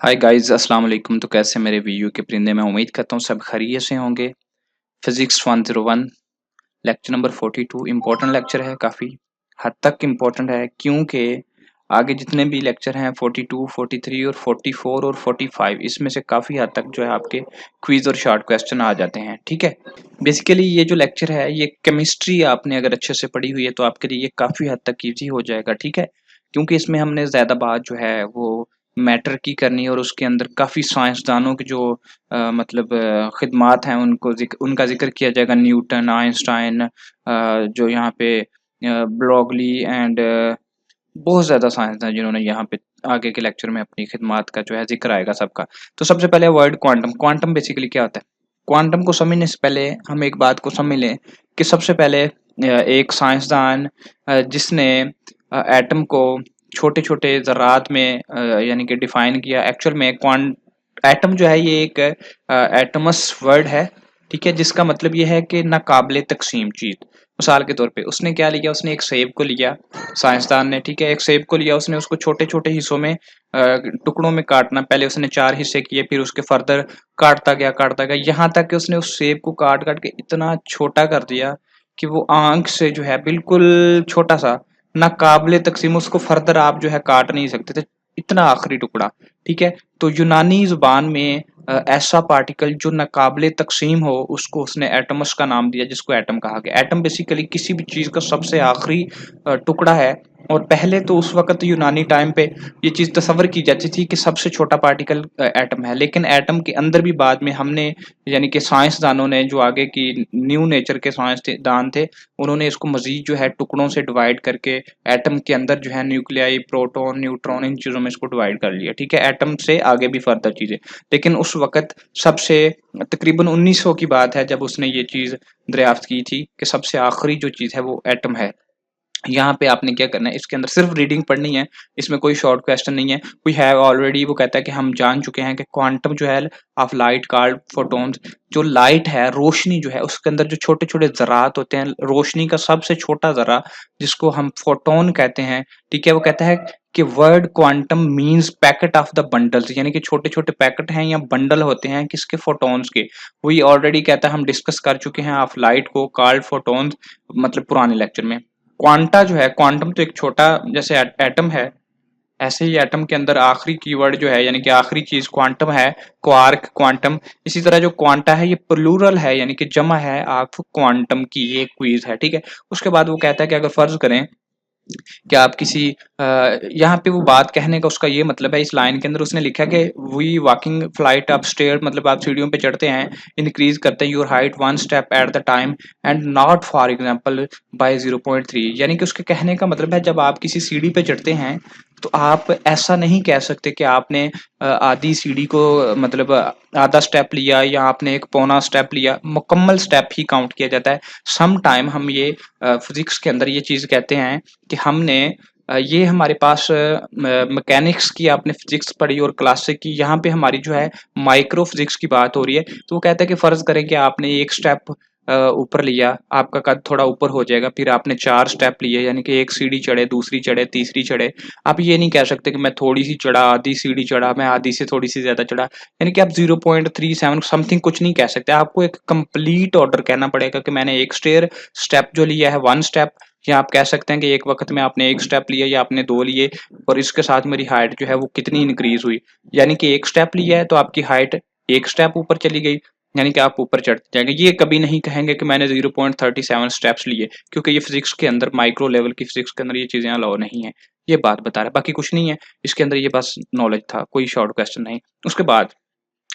Hi guys अस्सलाम वालेकुम। तो कैसे मेरे वीडियो के परिंदे, मैं उम्मीद करता हूँ सब खैरियत से होंगे। Physics 101 lecture number 42 important lecture है, काफ़ी हद तक इम्पोर्टेंट है क्योंकि आगे जितने भी लेक्चर हैं 42, 43 और 44 और 45 इसमें से काफ़ी हद तक जो है आपके क्विज और शॉर्ट क्वेश्चन आ जाते हैं। ठीक है, बेसिकली ये जो लेक्चर है ये केमिस्ट्री आपने अगर अच्छे से पढ़ी हुई है तो आपके लिए ये काफ़ी हद तक ईजी हो जाएगा। ठीक है, क्योंकि इसमें हमने ज़्यादा बात जो है वो मैटर की करनी है और उसके अंदर काफ़ी साइंसदानों की जो मतलब खिदमात हैं उनका ज़िक्र किया जाएगा। न्यूटन, आइंस्टाइन, जो यहाँ पे ब्रोगली एंड बहुत ज़्यादा साइंसदान हैं जिन्होंने यहाँ पे आगे के लेक्चर में अपनी खिदमात का जो है ज़िक्र आएगा सबका। तो सबसे पहले वर्ड क्वांटम। क्वांटम बेसिकली क्या होता है? क्वांटम को समझने से पहले हम एक बात को समझ लें कि सबसे पहले एक साइंसदान जिसने एटम को छोटे-छोटे ज़रात में यानी कि डिफाइन किया। एक्चुअल में क्वांट एटम जो है ये एक एटमस वर्ड है, ठीक है? जिसका मतलब ये है कि नाक़ाबिले तक़सीम चीज़। मिसाल के तौर पे उसने क्या लिया, उसने एक सेब को लिया साइंसदान ने, ठीक है? एक सेब को लिया, उसने उसको छोटे-छोटे हिस्सों में टुकड़ों में काटना। पहले उसने 4 हिस्से किए, फिर उसके फर्दर काटता गया, यहाँ तक कि उसने उस सेब को काट-काट के इतना छोटा कर दिया कि वो आँख से जो है बिल्कुल छोटा-सा, नाक़ाबिले तक़सीम, उसको फर्दर आप जो है काट नहीं सकते थे, इतना आखिरी टुकड़ा, ठीक है? तो यूनानी ज़ुबान में ऐसा पार्टिकल जो नाक़ाबिले तक़सीम हो, उसको उसने एटमस का नाम दिया, जिसको एटम कहा गया। एटम बेसिकली किसी भी चीज़ का सबसे आखिरी टुकड़ा है। और पहले तो उस वक़्त यूनानी टाइम पे ये चीज़ तसव्वुर की जाती थी कि सबसे छोटा पार्टिकल एटम है। लेकिन एटम के अंदर भी बाद में हमने यानी कि साइंसदानों ने, जो आगे की न्यू नेचर के साइंसदान थे, उन्होंने इसको मज़ीद जो है टुकड़ों से डिवाइड करके एटम के अंदर जो है न्यूक्लियाई, प्रोटॉन, न्यूट्रॉन, इन चीज़ों में इसको डिवाइड कर लिया, ठीक है? एटम से आगे भी फर्दर चीज़ें। लेकिन उस वक़्त सबसे तकरीबन 1900 की बात है जब उसने ये चीज़ दरियाफ़्त की थी कि सबसे आखिरी जो चीज़ है वो एटम है। यहाँ पे आपने क्या करना है, इसके अंदर सिर्फ रीडिंग पढ़नी है, इसमें कोई शॉर्ट क्वेश्चन नहीं है। वी हैव ऑलरेडी, वो कहता है कि हम जान चुके हैं कि क्वांटम जो है ऑफ लाइट कॉल्ड फोटॉन्स, जो लाइट है, रोशनी जो है, उसके अंदर जो छोटे-छोटे ज़रात होते हैं, रोशनी का सबसे छोटा ज़रा जिसको हम फोटॉन कहते हैं, ठीक है? वो कहता है कि word quantum means packet of the bundles, यानी कि छोटे-छोटे पैकेट हैं या बंडल होते हैं किसके, फोटॉन्स के। वो ये ऑलरेडी कहता है, हम डिस्कस कर चुके हैं ऑफ लाइट को कॉल्ड फोटॉन्स, मतलब पुराने लेक्चर में। क्वांटा जो है, क्वांटम तो एक छोटा जैसे एटम है, ऐसे ही एटम के अंदर आखिरी कीवर्ड जो है यानी कि आखिरी चीज क्वांटम है, क्वार्क, क्वांटम। इसी तरह जो क्वांटा है ये प्लूरल है यानी कि जमा है आप क्वांटम की, ये क्वीज है, ठीक है? उसके बाद वो कहता है कि अगर फर्ज करें कि आप किसी यहाँ पे वो बात कहने का उसका ये मतलब है, इस लाइन के अंदर उसने लिखा कि we walking flight up stair, मतलब आप सीढ़ियों पे चढ़ते हैं, इंक्रीज करते हैं your height one step at the time and not for example by 0.3। यानी कि उसके कहने का मतलब है जब आप किसी सीढ़ी पे चढ़ते हैं तो आप ऐसा नहीं कह सकते कि आपने आधी सीढ़ी को मतलब आधा स्टेप लिया या आपने एक पौना स्टेप लिया, मुकम्मल स्टेप ही काउंट किया जाता है। सम टाइम हम ये फिजिक्स के अंदर ये चीज़ कहते हैं कि हमने ये हमारे पास मैकेनिक्स की आपने फिजिक्स पढ़ी और क्लासिक की, यहाँ पे हमारी जो है माइक्रो फिजिक्स की बात हो रही है। तो वो कहता है कि फर्ज करें कि आपने एक स्टेप ऊपर लिया, आपका कद थोड़ा ऊपर हो जाएगा, फिर आपने 4 स्टेप लिए यानी कि एक सीढ़ी चढ़े, दूसरी चढ़े, तीसरी चढ़े। आप ये नहीं कह सकते कि मैं थोड़ी सी चढ़ा, आधी सीढ़ी चढ़ा, मैं आधी से थोड़ी सी ज्यादा चढ़ा, यानी कि आप 0.37 समथिंग कुछ नहीं कह सकते। आपको एक कंप्लीट ऑर्डर कहना पड़ेगा कि मैंने एक स्टेप जो लिया है, वन स्टेप, या आप कह सकते हैं कि एक वक्त में आपने एक स्टेप लिया या आपने दो लिए और इसके साथ मेरी हाइट जो है वो कितनी इंक्रीज हुई। यानी कि एक स्टेप लिया है तो आपकी हाइट एक स्टेप ऊपर चली गई, यानी कि आप ऊपर चढ़ते जाएंगे। ये कभी नहीं कहेंगे कि मैंने 0.37 स्टेप्स लिए, क्योंकि ये फिजिक्स के अंदर, माइक्रो लेवल की फिजिक्स के अंदर ये चीजें अलाउ नहीं है। ये बात बता रहा है, बाकी कुछ नहीं है इसके अंदर, ये बस नॉलेज था, कोई शॉर्ट क्वेश्चन नहीं। उसके बाद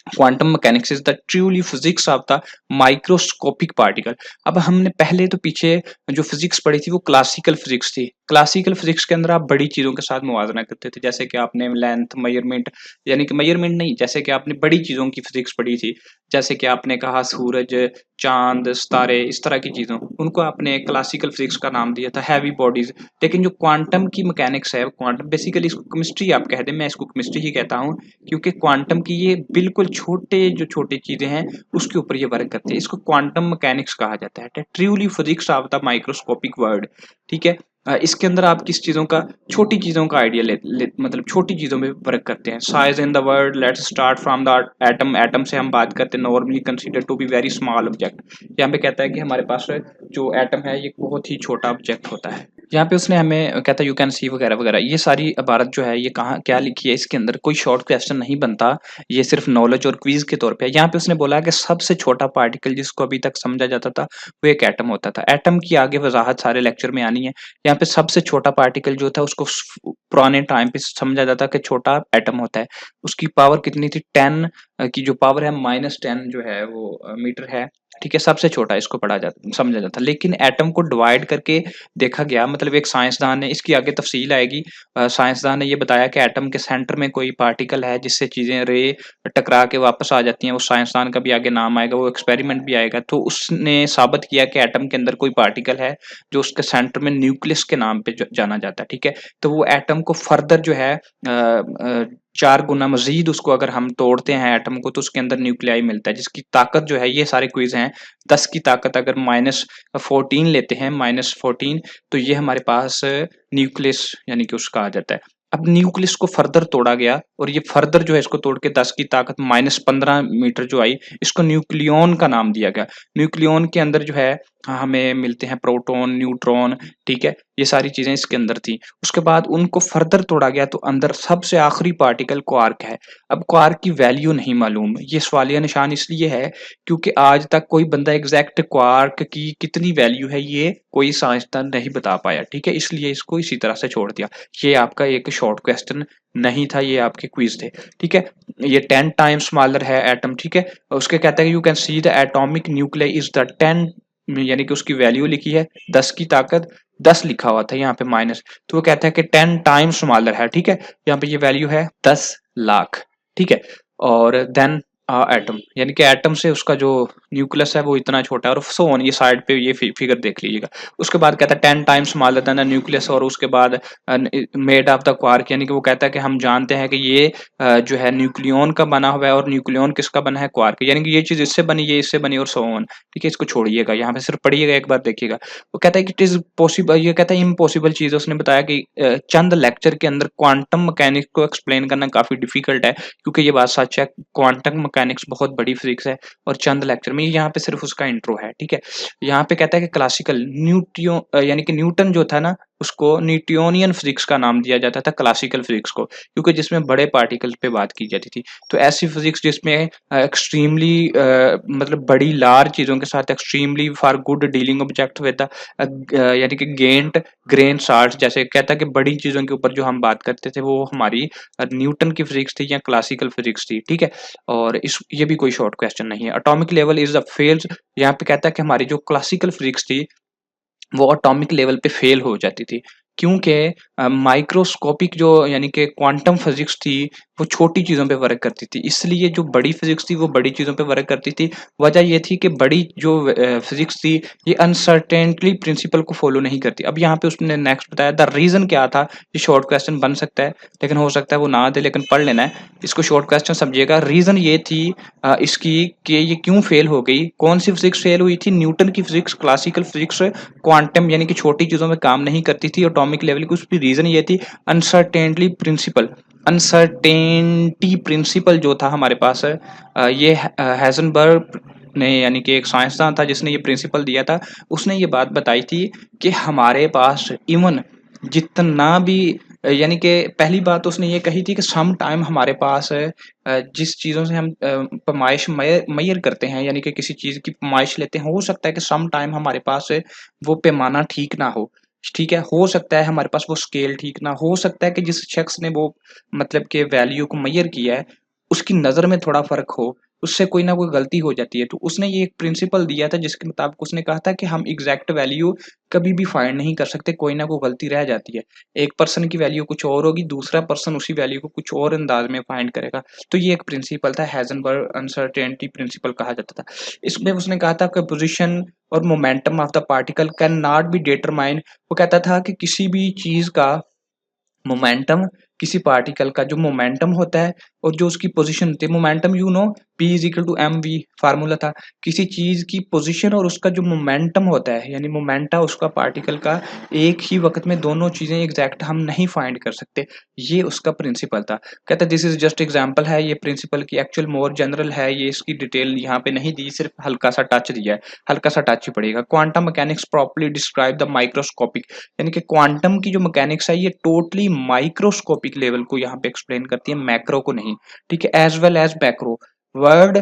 quantum mechanics is the truly physics of the microscopic particle. अब हमने पहले तो पीछे जो फिजिक्स पढ़ी थी वो क्लासिकल फिजिक्स थी। क्लासिकल फिजिक्स के अंदर आप बड़ी चीजों के साथ मुवाजना करते थे, जैसे कि आपने लेंथ, मेजरमेंट, यानी कि मेजरमेंट नहीं, जैसे कि आपने बड़ी चीजों की फिजिक्स पढ़ी थी, जैसे कि आपने कहा सूरज, चांद, सितारे, इस तरह की चीजों, उनको आपने क्लासिकल फिजिक्स का नाम दिया था, हैवी बॉडीज। लेकिन जो क्वांटम की मैकेनिक्स है, क्वांटम बेसिकली इसको केमिस्ट्री आप कह दें, मैं इसको केमिस्ट्री ही कहता हूँ, क्योंकि क्वांटम की ये बिल्कुल छोटे जो छोटी चीजें हैं उसके ऊपर ये वर्क करते हैं। इसको क्वांटम मैकेनिक्स कहा जाता है, truly physics of the microscopic world, ठीक है? इसके अंदर आप किस चीज़ों का, छोटी चीज़ों का आइडिया मतलब छोटी चीज़ों में वर्क करते हैं। Size in the word, let's start from the atom. Atom से हम बात करते हैं, normally consider to be very small object. यहाँ पे कहता है कि हमारे पास जो एटम है ये बहुत ही छोटा ऑब्जेक्ट होता है। यहाँ पे उसने हमें कहता है यू कैन सी वगैरह वगैरह, ये सारी इबारत जो है ये कहाँ क्या लिखी है, इसके अंदर कोई शॉर्ट क्वेश्चन नहीं बनता, ये सिर्फ नॉलेज और क्विज के तौर पे है। यहाँ पे उसने बोला कि सबसे छोटा पार्टिकल जिसको अभी तक समझा जाता था वो एक एटम होता था। एटम की आगे वजाहत सारे लेक्चर में आनी है। यहाँ पे सबसे छोटा पार्टिकल जो था उसको पुराने टाइम पे समझा जाता कि छोटा एटम होता है। उसकी पावर कितनी थी, 10 की जो पावर है -10 जो है वो मीटर है। ठीक है, सबसे छोटा इसको पढ़ा जाता समझा जाता। लेकिन एटम को डिवाइड करके देखा गया, मतलब एक साइंसदान ने, इसकी आगे तफसील आएगी, साइंसदान ने ये बताया कि एटम के सेंटर में कोई पार्टिकल है जिससे चीजें रे टकरा के वापस आ जाती हैं। वो साइंसदान का भी आगे नाम आएगा, वो एक्सपेरिमेंट भी आएगा। तो उसने साबित किया कि एटम के अंदर कोई पार्टिकल है जो उसके सेंटर में न्यूक्लियस के नाम पे जाना जाता है। ठीक है, तो वो एटम को फर्दर जो है 4 गुना मजीद उसको अगर हम तोड़ते हैं एटम को, तो उसके अंदर न्यूक्लियाई मिलता है जिसकी ताकत जो है, ये सारे क्विज हैं, 10 की ताकत अगर -14 लेते हैं, -14, तो ये हमारे पास न्यूक्लियस यानी कि उसका आ जाता है। अब न्यूक्लियस को फर्दर तोड़ा गया और ये फर्दर जो है इसको तोड़ के 10 की ताकत -15 मीटर जो आई, इसको न्यूक्लियॉन का नाम दिया गया। न्यूक्लियॉन के अंदर जो है हमें मिलते हैं प्रोटॉन, न्यूट्रॉन। ठीक है, ये सारी चीजें इसके अंदर थी। उसके बाद उनको फर्दर तोड़ा गया तो अंदर सबसे आखिरी पार्टिकल क्वार्क है। अब क्वार्क की वैल्यू नहीं मालूम, ये सवालिया निशान इसलिए है क्योंकि आज तक कोई बंदा एग्जैक्ट क्वार्क की कितनी वैल्यू है ये कोई साइंसदान नहीं बता पाया। ठीक है, इसलिए इसको इसी तरह से छोड़ दिया। ये आपका एक शॉर्ट क्वेश्चन नहीं था, ये आपके क्विज थे। ठीक है, ये 10 टाइम्स स्मॉलर है एटम। ठीक है, उसके कहता है you can see the atomic nucleus is the 10, यानी कि उसकी वैल्यू लिखी है 10 की ताकत, 10 लिखा हुआ था यहाँ पे माइनस, तो वो कहता है कि 10 टाइम्स स्मॉलर है। ठीक है, यहाँ पे ये वैल्यू है 10 लाख। ठीक है, और देन एटम, यानी कि एटम से उसका जो न्यूक्लियस है वो इतना छोटा है, और सो ऑन, ये साइड पे ये फिगर देख लीजिएगा। उसके बाद कहता है 10 times smaller than the nucleus, और उसके बाद मेड ऑफ द क्वार्क, यानी कि वो कहता है कि हम जानते हैं कि ये जो है न्यूक्लियॉन का बना हुआ है, और न्यूक्लियॉन किसका बना है, क्वार्क, यानी कि ये चीज इससे बनी, ये इससे बनी, और सो ऑन। ठीक है, इसको छोड़िएगा, यहाँ पे सिर्फ पढ़िएगा, एक बार देखिएगा। वो कहता है कि इट इज पॉसिबल, ये कहता है इम्पॉसिबल चीज है। उसने बताया कि चंद लेक्चर के अंदर क्वांटम मैकेनिक्स को एक्सप्लेन करना काफी डिफिकल्ट है, क्योंकि ये बात सच है, क्वांटम मैकेनिक्स बहुत बड़ी फिजिक्स है, और चंद लेक्चर में, यहाँ पे सिर्फ उसका इंट्रो है। ठीक है, यहाँ पे कहता है कि क्लासिकल न्यूटियो यानी कि न्यूटन जो था ना, उसको न्यूटोनियन फिजिक्स का नाम दिया जाता था, क्लासिकल फिजिक्स को, क्योंकि जिसमें बड़े पार्टिकल पे बात की जाती थी। तो ऐसी फिजिक्स जिसमें एक्सट्रीमली मतलब बड़ी लार्ज चीजों के साथ extremely for good dealing object with यानी कि गेंट ग्रेन सार्ट, जैसे कहता है कि बड़ी चीजों के ऊपर जो हम बात करते थे वो हमारी न्यूटन की फिजिक्स थी या क्लासिकल फिजिक्स थी। ठीक है, और इस ये भी कोई शॉर्ट क्वेश्चन नहीं है। Atomic level is the fails, यहाँ पे कहता है कि हमारी जो क्लासिकल फिजिक्स थी वो एटॉमिक लेवल पे फेल हो जाती थी, क्योंकि माइक्रोस्कोपिक जो यानी कि क्वांटम फिजिक्स थी वो छोटी चीज़ों पे वर्क करती थी, इसलिए जो बड़ी फिजिक्स थी वो बड़ी चीज़ों पे वर्क करती थी। वजह ये थी कि बड़ी जो फिजिक्स थी ये अनसर्टेनिटी प्रिंसिपल को फॉलो नहीं करती। अब यहाँ पे उसने नेक्स्ट बताया द रीज़न क्या था। ये शॉर्ट क्वेश्चन बन सकता है, लेकिन हो सकता है वो ना दे, लेकिन पढ़ लेना है इसको, शॉर्ट क्वेश्चन समझिएगा। रीज़न ये थी इसकी कि ये क्यों फेल हो गई, कौन सी फिजिक्स फेल हुई थी, न्यूटन की फिजिक्स, क्लासिकल फिजिक्स, क्वांटम यानी कि छोटी चीजों में काम नहीं करती थी, एटॉमिक लेवल की। उसकी रीजन ये थी अनसर्टेनिटी प्रिंसिपल, अनसर्टेनिटी प्रिंसिपल जो था हमारे पास है, ये हैजनबर्ग ने, यानी कि एक साइंसदान था जिसने ये प्रिंसिपल दिया था, उसने ये बात बताई थी कि हमारे पास इवन जितना भी यानी कि पहली बात तो उसने ये कही थी कि सम टाइम हमारे पास जिस चीज़ों से हम पैमाइश मैयर करते हैं, यानी कि किसी चीज़ की पैमाइश लेते हैं, हो सकता है कि सम टाइम हमारे पास वो पैमाना ठीक ना हो। ठीक है, हो सकता है हमारे पास वो स्केल ठीक ना हो, सकता है कि जिस शख्स ने वो मतलब के वैल्यू को मैयर किया है उसकी नज़र में थोड़ा फ़र्क हो, उससे कोई ना कोई गलती हो जाती है। तो उसने ये एक प्रिंसिपल दिया था जिसके मुताबिक उसने कहा था कि हम एग्जैक्ट वैल्यू कभी भी फाइंड नहीं कर सकते, कोई ना कोई गलती रह जाती है। एक पर्सन की वैल्यू कुछ और होगी, दूसरा पर्सन उसी वैल्यू को कुछ और अंदाज में फाइंड करेगा। तो ये एक प्रिंसिपल था, हाइजेनबर्ग अनसर्टेनिटी प्रिंसिपल कहा जाता था। इसमें उसने कहा था कि पोजीशन और momentum of the particle can not be determine. वो कहता था कि किसी भी चीज का मोमेंटम किसी पार्टिकल का जो मोमेंटम होता है और जो उसकी पोजीशन होती है, momentum you know P is equal to mv formula था। किसी चीज की पोजीशन और उसका जो मोमेंटम होता है, यानी मोमेंटा उसका पार्टिकल का, एक ही वक्त में दोनों चीजें एग्जैक्ट हम नहीं फाइंड कर सकते। ये उसका प्रिंसिपल था। कहता है दिस इज जस्ट एग्जाम्पल है, ये प्रिंसिपल की एक्चुअल मोर जनरल है, ये इसकी डिटेल यहाँ पे नहीं दी, सिर्फ हल्का सा टच दिया है, हल्का सा टच ही पड़ेगा। Quantum mechanics properly describe the microscopic, यानी कि क्वांटम की जो मैकेनिक्स है ये टोटली माइक्रोस्कोपिक लेवल को यहाँ पे एक्सप्लेन करती है, मैक्रो को नहीं। ठीक है, as well as macro word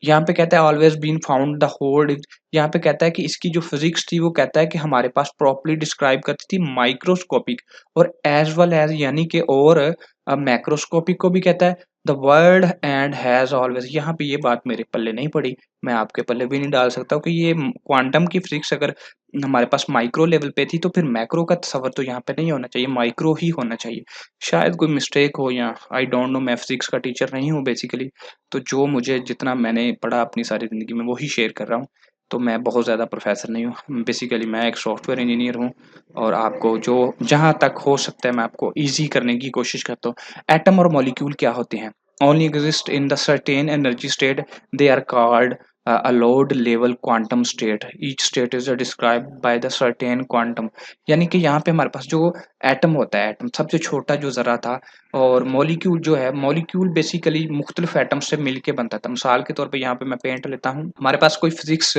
यहाँ पे कहता है always been found the hold. यहाँ पे कहता है कि इसकी जो फिजिक्स थी वो कहता है कि हमारे पास प्रॉपर्ली डिस्क्राइब करती थी माइक्रोस्कोपिक और एज वेल एज, यानी कि और मैक्रोस्कोपिक को भी कहता है। The world and has always, यहाँ पे ये बात मेरे पल्ले नहीं पड़ी, मैं आपके पल्ले भी नहीं डाल सकता कि ये क्वांटम की फिजिक्स अगर हमारे पास माइक्रो लेवल पे थी तो फिर मैक्रो का तस्वर तो यहाँ पे नहीं होना चाहिए, माइक्रो ही होना चाहिए। शायद कोई मिस्टेक हो, या आई डोंट नो, मैं फिजिक्स का टीचर नहीं हूँ बेसिकली, तो जो मुझे जितना मैंने पढ़ा अपनी सारी ज़िंदगी में वही शेयर कर रहा हूँ। तो मैं बहुत ज़्यादा प्रोफेसर नहीं हूँ, बेसिकली मैं एक सॉफ्टवेयर इंजीनियर हूँ और आपको जो जहाँ तक हो सकता है मैं आपको ईजी करने की कोशिश करता हूँ। एटम और मॉलिक्यूल क्या होते हैं? Only exist in the certain energy state, they are called a load level quantum state, each state is described by the certain quantum। यानी कि यहाँ पे हमारे पास जो एटम होता है, एटम सबसे छोटा जो ज़रा था, और मॉलिक्यूल जो है, मॉलिक्यूल बेसिकली मुख्तलिफ एटम से मिलके बनता था। मिसाल के तौर पे यहाँ पे मैं पेंट लेता हूँ, हमारे पास कोई फिजिक्स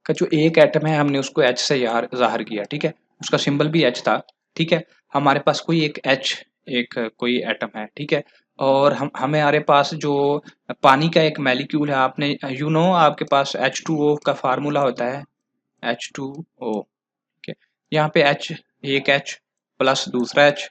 का जो एक एटम है हमने उसको एच से यार ज़ाहिर किया, ठीक है, उसका सिंबल भी एच था, ठीक है। हमारे पास कोई एक एच, एक कोई एटम है, ठीक है, और हम हमारे पास जो पानी का एक मॉलिक्यूल है, आपने यू नो आपके पास H2O का फार्मूला होता है, H2O, ठीक है। यहाँ पे H, एक H प्लस दूसरा H,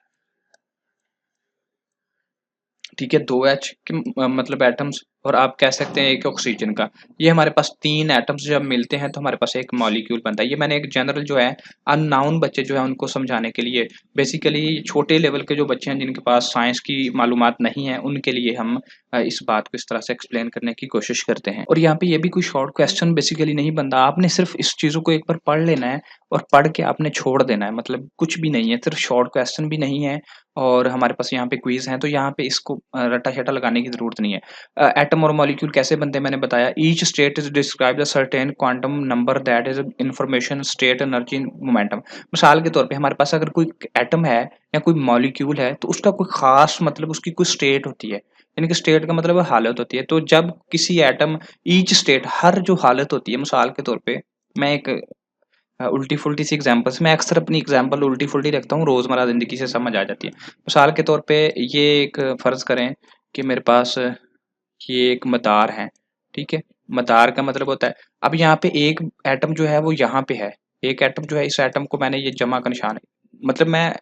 ठीक है, दो एच के मतलब एटम्स, और आप कह सकते हैं एक ऑक्सीजन का। ये हमारे पास तीन एटम्स जब मिलते हैं तो हमारे पास एक मॉलिक्यूल बनता है। ये मैंने एक जनरल जो है अननाउन बच्चे जो है उनको समझाने के लिए, बेसिकली छोटे लेवल के जो बच्चे हैं जिनके पास साइंस की मालूमात नहीं है उनके लिए हम इस बात को इस तरह से एक्सप्लेन करने की कोशिश करते हैं। और यहाँ पे ये भी कोई शॉर्ट क्वेश्चन बेसिकली नहीं बनता, आपने सिर्फ इस चीज़ों को एक बार पढ़ लेना है और पढ़ के आपने छोड़ देना है, मतलब कुछ भी नहीं है, सिर्फ शॉर्ट क्वेश्चन भी नहीं है और हमारे पास यहाँ पे क्विज है, तो यहाँ पे इसको रटा-शटा लगाने की ज़रूरत नहीं है। एटम और मॉलिक्यूल कैसे बनते हैं मैंने बताया। Each state is described a certain quantum number that is information, state, energy, momentum. मिसाल के तौर पे हमारे पास अगर कोई एटम है या कोई मॉलिक्यूल है तो उसका कोई ख़ास मतलब उसकी कोई स्टेट होती है। यानी कि स्टेट का मतलब हालत होती है। तो जब किसी एटम ईच स्टेट, हर जो हालत होती है, मिसाल के तौर पे मैं एक उल्टी-फुल्टी सी एग्ज़ाम्पल्स, मैं अक्सर अपनी एग्ज़ाम्पल उल्टी-फुल्टी रखता हूँ, रोज़मर्रा ज़िंदगी से समझ आ जाती है। मिसाल के तौर पे ये एक फ़र्ज़ करें कि मेरे पास ये एक मदार है, ठीक है? मदार का मतलब होता है, अब यहाँ पे एक एटम जो है वो यहाँ पे है, एक एटम जो है इस एटम को मैंने ये जमा का निशान है, मतलब मैं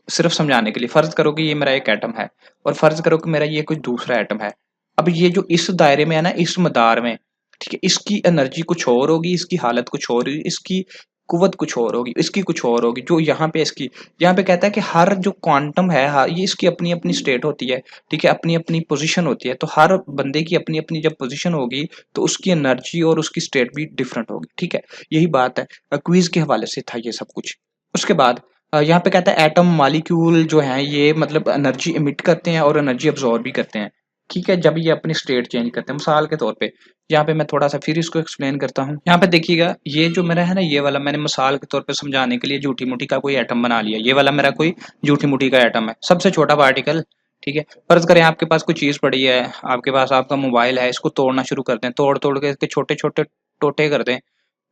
सिर्फ़ समझाने के लिए फ़र्ज़ करो कि ये मेरा एक एटम है और फ़र्ज़ करो कि मेरा ये कोई दूसरा एटम है। अब ये जो इस दायरे में है ना, इस मदार में, ठीक है? इसकी एनर्जी कुछ और होगी, इसकी हालत कुछ और होगी, इसकी कुव्वत कुछ और होगी, इसकी कुछ और होगी, जो यहाँ पे इसकी, यहाँ पे कहता है कि हर जो क्वांटम है, ये इसकी अपनी-अपनी स्टेट होती है, ठीक है? अपनी-अपनी पोज़ीशन होती है, तो हर बंदे की अपनी-अपनी जब पोज़ीशन होगी, तो उसकी एनर्जी और उसकी स्टेट भी डिफरेंट होगी, ठीक है? यही बात है। क्विज़ के हवाले से था ये सब कुछ। उसके बाद यहाँ पे कहता है एटम मॉलिक्यूल जो हैं ये मतलब एनर्जी एमिट करते हैं और एनर्जी अब्सॉर्ब भी करते हैं, ठीक है? जब ये अपनी स्टेट चेंज करते हैं। मिसाल के तौर पे यहाँ पे मैं थोड़ा-सा फिर इसको एक्सप्लेन करता हूँ। यहाँ पे देखिएगा, ये जो मेरा है ना, ये वाला मैंने मिसाल के तौर पे समझाने के लिए झूठी-मूठी का कोई एटम बना लिया। ये वाला मेरा कोई झूठी-मूठी का एटम है, सबसे छोटा पार्टिकल, ठीक है? फ़र्ज़ करें आपके पास कोई चीज़ पड़ी है, आपके पास आपका मोबाइल है, इसको तोड़ना शुरू कर दें, तोड़-तोड़ के इसके छोटे-छोटे टोटे कर दें।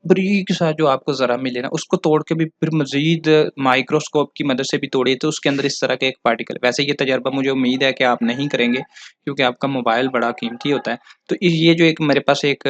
बारीक सा जो आपको ज़रा मिले ना, उसको तोड़ के भी फिर मज़ीद माइक्रोस्कोप की मदद से भी तोड़िए तो उसके अंदर इस तरह का एक पार्टिकल, वैसे ये तजर्बा मुझे उम्मीद है कि आप नहीं करेंगे क्योंकि आपका मोबाइल बड़ा कीमती होता है। तो ये जो एक मेरे पास एक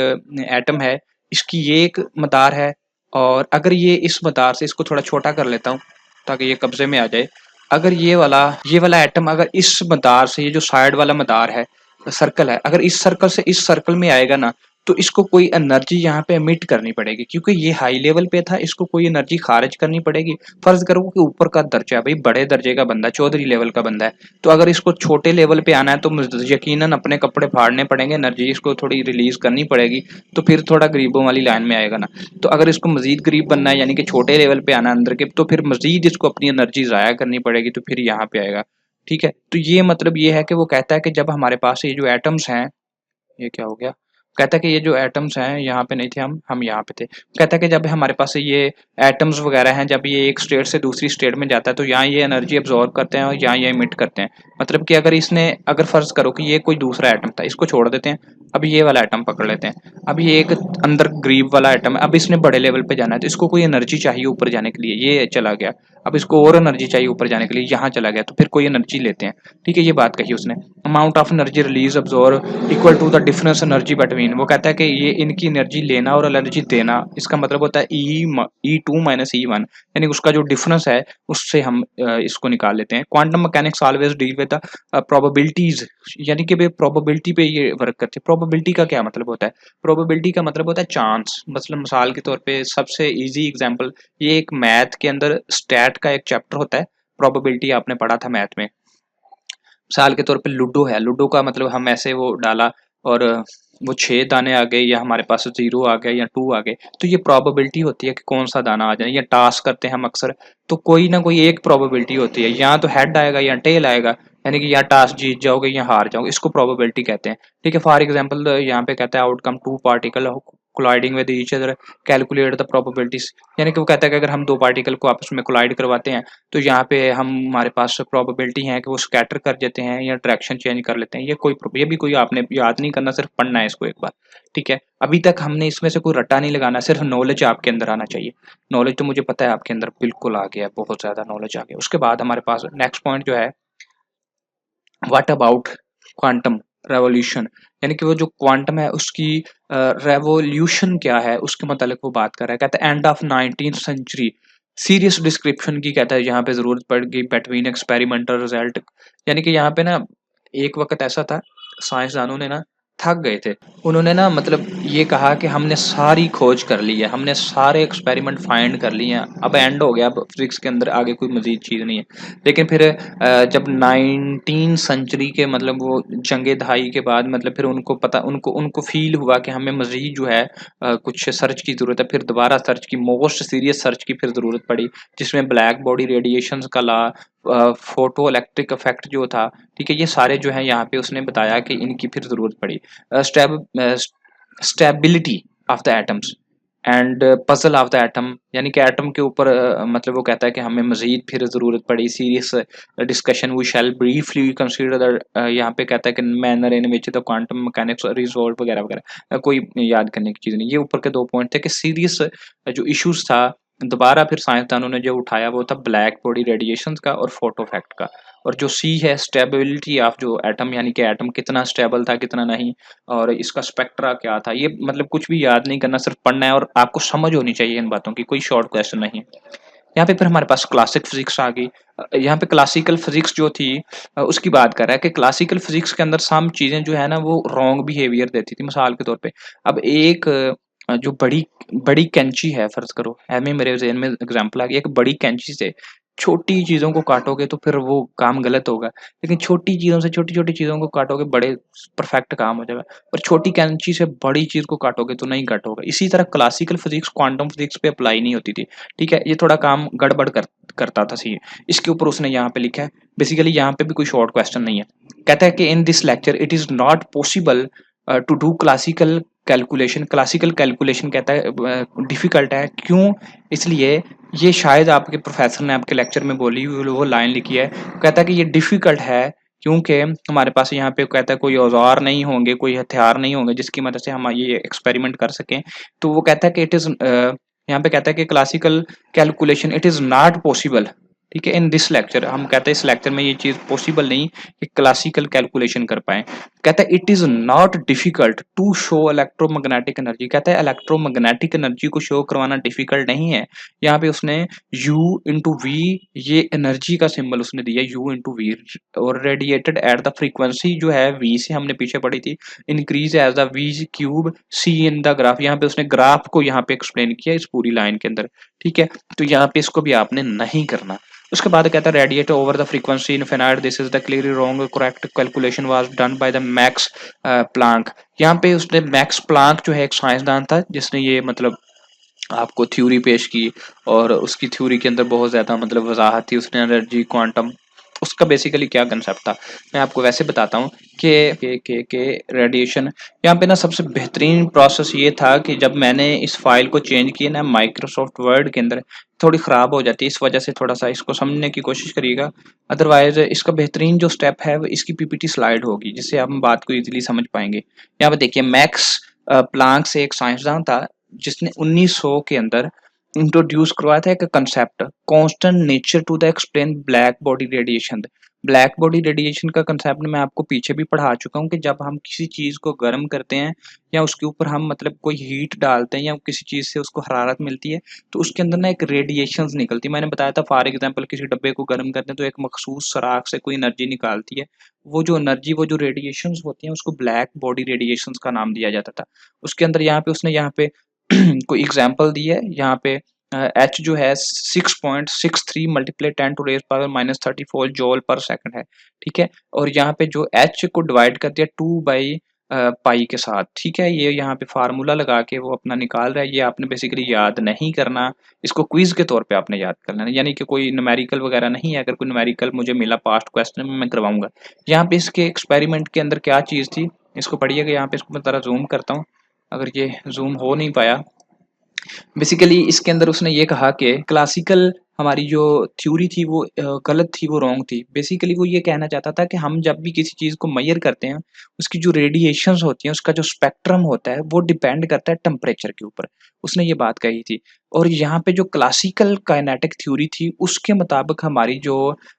एटम है, इसकी ये एक मदार है और अगर ये इस मदार से इसको थोड़ा छोटा कर लेता हूँ ताकि ये कब्ज़े में आ जाए। अगर ये वाला एटम अगर इस मदार से, ये जो साइड वाला मदार है, सर्कल है, अगर इस सर्कल से इस सर्कल में आएगा ना, तो इसको कोई एनर्जी यहाँ पे एमिट करनी पड़ेगी क्योंकि ये हाई लेवल पे था, इसको कोई एनर्जी खारिज करनी पड़ेगी। फर्ज करो कि ऊपर का दर्जा है, भाई बड़े दर्जे का बंदा, चौधरी लेवल का बंदा है, तो अगर इसको छोटे लेवल पे आना है तो यकीनन अपने कपड़े फाड़ने पड़ेंगे, एनर्जी इसको थोड़ी रिलीज करनी पड़ेगी, तो फिर थोड़ा गरीबों वाली लाइन में आएगा ना। तो अगर इसको मजीद गरीब बनना है, यानी कि छोटे लेवल पे आना है अंदर के, तो फिर मजीद इसको अपनी एनर्जी ज़ाया करनी पड़ेगी, तो फिर यहाँ पे आएगा। ठीक है, तो ये मतलब ये है कि वो कहता है कि जब हमारे पास ये जो एटम्स हैं, ये क्या हो गया? कहता है कि ये जो एटम्स हैं, यहाँ पे नहीं थे हम यहाँ पे थे। कहता है कि जब हमारे पास ये एटम्स वगैरह हैं, जब ये एक स्टेट से दूसरी स्टेट में जाता है तो यहाँ ये एनर्जी अब्जॉर्ब करते हैं और यहाँ ये इमिट करते हैं। मतलब कि अगर फर्ज करो कि ये कोई दूसरा एटम था, इसको छोड़ देते हैं, अब ये वाला एटम पकड़ लेते हैं। अब ये एक अंदर ग्रीव वाला एटम है, अब इसने बड़े लेवल पे जाना है तो इसको कोई एनर्जी चाहिए ऊपर जाने के लिए, ये चला गया। अब इसको और एनर्जी चाहिए ऊपर जाने के लिए, यहाँ चला गया, तो फिर कोई एनर्जी लेते हैं। ठीक है, ये बात कही उसने। Amount of energy release absorb equal to the difference energy between. वो कहता है कि ये इनकी एनर्जी लेना और एनर्जी देना, इसका मतलब होता है E2 माइनस E1, यानी उसका जो डिफरेंस है उससे हम इसको निकाल लेते हैं। Quantum mechanics always deal with the probabilities, यानी कि प्रोबेबिलिटी पे ये वर्क करते हैं। प्रोबेबिलिटी का क्या मतलब होता है? प्रोबेबिलिटी का मतलब होता है चांस। मतलब मिसाल के तौर पे सबसे इजी एग्जांपल, ये एक मैथ के अंदर स्टैट का एक चैप्टर होता है, प्रोबेबिलिटी आपने पढ़ा था मैथ में। मिसाल के तौर पे लूडो है, लूडो का मतलब हम ऐसे वो डाला और वो 6 दाने आ गए या हमारे पास 0 आ गया या 2 आ गए, तो ये प्रोबेबिलिटी होती है कि कौन सा दाना आ जाए। या टास्क करते हैं हम अक्सर, तो कोई ना कोई एक प्रोबेबिलिटी होती है, या तो हेड आएगा या टेल आएगा, यानी कि या टास्क जीत जाओगे या हार जाओगे, इसको प्रोबेबिलिटी कहते हैं। ठीक है, फॉर एग्जाम्पल यहाँ पे कहता है outcome two particle colliding with each other calculate the probabilities, यानी कि वो कहता है कि अगर हम दो पार्टिकल को आपस में कोलाइड करवाते हैं तो यहाँ पे हमारे पास प्रोबेबिलिटी है कि वो स्कैटर कर देते हैं या डायरेक्शन चेंज कर लेते हैं। ये भी कोई आपने याद नहीं करना, सिर्फ पढ़ना है इसको एक बार। ठीक है, अभी तक हमने इसमें से कोई रट्टा नहीं लगाना, सिर्फ नॉलेज आपके अंदर आना चाहिए। नॉलेज तो मुझे पता है आपके अंदर बिल्कुल आ गया है, बहुत ज्यादा नॉलेज आ गया। उसके बाद हमारे पास नेक्स्ट पॉइंट जो है, व्हाट अबाउट क्वांटम रेवोल्यूशन, यानी कि वो जो क्वांटम है उसकी रेवोल्यूशन क्या है, उसके मतलब वो बात कर रहा है। कहता है end of 19th century serious description की, कहता है यहाँ पे जरूरत पड़ गई बिटवीन एक्सपेरिमेंटल रिजल्ट, यानी कि यहाँ पे ना एक वक्त ऐसा था, साइंसदानों ने ना थक गए थे। उन्होंने ना मतलब ये कहा कि हमने सारी खोज कर ली है, हमने सारे एक्सपेरिमेंट फाइंड कर लिए हैं, अब एंड हो गया, अब फिजिक्स के अंदर आगे कोई मजीद चीज़ नहीं है। लेकिन फिर जब 19 सेंचुरी के मतलब वो जंगे दहाई के बाद मतलब फिर उनको पता, उनको उनको फील हुआ कि हमें मजीद जो है कुछ सर्च की ज़रूरत है। फिर दोबारा सर्च की, मोस्ट सीरियस सर्च की फिर ज़रूरत पड़ी, जिसमें ब्लैक बॉडी रेडिएशन का लॉ, फोटो इलेक्ट्रिक इफेक्ट जो था, ठीक है, ये सारे जो है यहाँ पे उसने बताया कि इनकी फिर ज़रूरत पड़ी। Stability of the atoms and puzzle of the atom, यानी कि एटम के ऊपर मतलब वो कहता है कि हमें मजीद फिर ज़रूरत पड़ी serious discussion. We shall briefly consider the, यहाँ पे कहता है कि manner in which the quantum mechanics resolve वगैरह वगैरह, कोई याद करने की चीज़ नहीं। ये ऊपर के दो पॉइंट थे कि सीरियस जो इश्यूज था दोबारा फिर साइंसदानों ने जो उठाया वो था ब्लैक बॉडी रेडिएशन का और फोटो इफेक्ट का। और जो सी है स्टेबिलिटी ऑफ जो एटम, यानी कि एटम कितना स्टेबल था कितना नहीं, और इसका स्पेक्ट्रा क्या था। ये मतलब कुछ भी याद नहीं करना, सिर्फ पढ़ना है और आपको समझ होनी चाहिए इन बातों की, कोई शॉर्ट क्वेश्चन नहीं है। यहाँ पे फिर हमारे पास क्लासिक फिजिक्स आ गई। यहाँ पे क्लासिकल फिजिक्स जो थी उसकी बात कर रहा है कि क्लासिकल फिजिक्स के अंदर सम चीजें जो है ना वो रॉन्ग बिहेवियर देती थी। मिसाल के तौर पे अब एक जो बड़ी बड़ी कैंची है, फर्ज करो एम मेरे जहन में एग्जांपल आ गई, एक बड़ी कैंची से छोटी चीजों को काटोगे तो फिर वो काम गलत होगा, लेकिन छोटी चीजों से छोटी छोटी चीजों को काटोगे बड़े परफेक्ट काम हो जाएगा। पर छोटी कैंची से बड़ी चीज को काटोगे तो नहीं काटोगे। इसी तरह क्लासिकल फिजिक्स क्वांटम फिजिक्स पे अप्लाई नहीं होती थी। ठीक है, ये थोड़ा काम गड़बड़ करता था सी। इसके ऊपर उसने यहाँ पे लिखा है, बेसिकली यहाँ पे भी कोई शॉर्ट क्वेश्चन नहीं है। कहता है कि in this lecture it is not possible to do classical calculation. Classical calculation कहता है डिफिकल्ट है, क्यों? इसलिए ये शायद आपके प्रोफेसर ने आपके लेक्चर में बोली हुई वो लाइन लिखी है। कहता है कि ये डिफिकल्ट है क्योंकि हमारे पास यहाँ पे कहता है कोई औजार नहीं होंगे, कोई हथियार नहीं होंगे जिसकी मदद से हम ये एक्सपेरिमेंट कर सकें। तो वो कहता है कि इट इज यहाँ पे कहता है कि classical calculation it is not possible. ठीक है, इन दिस लेक्चर हम कहते हैं इस लेक्चर में ये चीज पॉसिबल नहीं कि क्लासिकल कैलकुलेशन कर पाए। कहता है it is not difficult to show electromagnetic energy. कहता है इलेक्ट्रोमैग्नेटिक एनर्जी को शो करवाना डिफिकल्ट नहीं है। यहाँ पे उसने U इंटू वी, ये एनर्जी का सिंबल उसने दिया U इंटू वी, और रेडिएटेड एट द फ्रीक्वेंसी जो है V से हमने पीछे पढ़ी थी, increase as the V cube C in the graph. यहाँ पे उसने ग्राफ को यहाँ पे एक्सप्लेन किया इस पूरी लाइन के अंदर। ठीक है, तो यहाँ पे इसको भी आपने नहीं करना। उसके बाद कहता है radiate over the frequency infinite, this is the clearly wrong, correct calculation was done by the max Planck. यहाँ पे उसने मैक्स प्लांक जो है एक साइंसदान था जिसने ये मतलब आपको थ्योरी पेश की, और उसकी थ्योरी के अंदर बहुत ज्यादा मतलब वजाहत थी, उसने एनर्जी क्वांटम उसका बेसिकली क्या कंसेप्ट था मैं आपको वैसे बताता हूँ कि रेडिएशन यहाँ पे ना सबसे बेहतरीन प्रोसेस ये था कि जब मैंने इस फाइल को चेंज किया ना माइक्रोसॉफ्ट वर्ड के अंदर, थोड़ी ख़राब हो जाती है, इस वजह से थोड़ा सा इसको समझने की कोशिश करिएगा। अदरवाइज इसका बेहतरीन जो स्टेप है वो इसकी पीपीटी स्लाइड होगी जिससे हम बात को इजीली समझ पाएंगे। यहाँ पे देखिए मैक्स प्लांक से एक साइंसदान था जिसने 1900 के अंदर इंट्रोड्यूस करवाया था एक concept constant nature to the explain black body radiation. Black body radiation का कंसेप्ट मैं आपको पीछे भी पढ़ा चुका हूँ कि जब हम किसी चीज़ को गर्म करते हैं या उसके ऊपर हम मतलब कोई हीट डालते हैं या किसी चीज़ से उसको हरारत मिलती है तो उसके अंदर ना एक रेडिएशंस निकलती है। मैंने बताया था फॉर एग्जांपल किसी डब्बे को गर्म करते हैं तो एक मखसूस सराख से कोई एनर्जी निकालती है। वो जो एनर्जी वो जो रेडिएशंस होती हैं उसको ब्लैक बॉडी रेडिएशंस का नाम दिया जाता था। उसके अंदर यहाँ पे उसने यहाँ पे कोई एग्जांपल दी है यहाँ पे एच जो है 6.63 multiply 10 to raise power -34 joule पर सेकंड है। ठीक है, और यहाँ पे जो एच को डिवाइड कर दिया 2 बाई पाई के साथ। ठीक है, ये यहाँ पे फार्मूला लगा के वो अपना निकाल रहा है। ये आपने बेसिकली याद नहीं करना, इसको क्विज के तौर पे आपने याद कर लेना, यानी कि कोई न्यूमेरिकल वगैरह नहीं है। अगर कोई न्यूमेरिकल मुझे मिला पास्ट क्वेश्चन में मैं करवाऊंगा। यहाँ पे इसके एक्सपेरिमेंट के अंदर क्या चीज़ थी इसको पढ़िएगा। यहाँ पे इसको मैं जरा जूम करता हूँ, अगर ये जूम हो नहीं पाया। बेसिकली इसके अंदर उसने ये कहा कि क्लासिकल हमारी जो थ्योरी थी वो गलत थी, वो रॉन्ग थी। बेसिकली वो ये कहना चाहता था कि हम जब भी किसी चीज़ को मेजर करते हैं उसकी जो रेडिएशंस होती हैं उसका जो स्पेक्ट्रम होता है वो डिपेंड करता है टेम्परेचर के ऊपर। उसने ये बात कही थी। और यहाँ पे जो क्लासिकल काइनेटिक थ्योरी थी उसके मुताबिक हमारी जो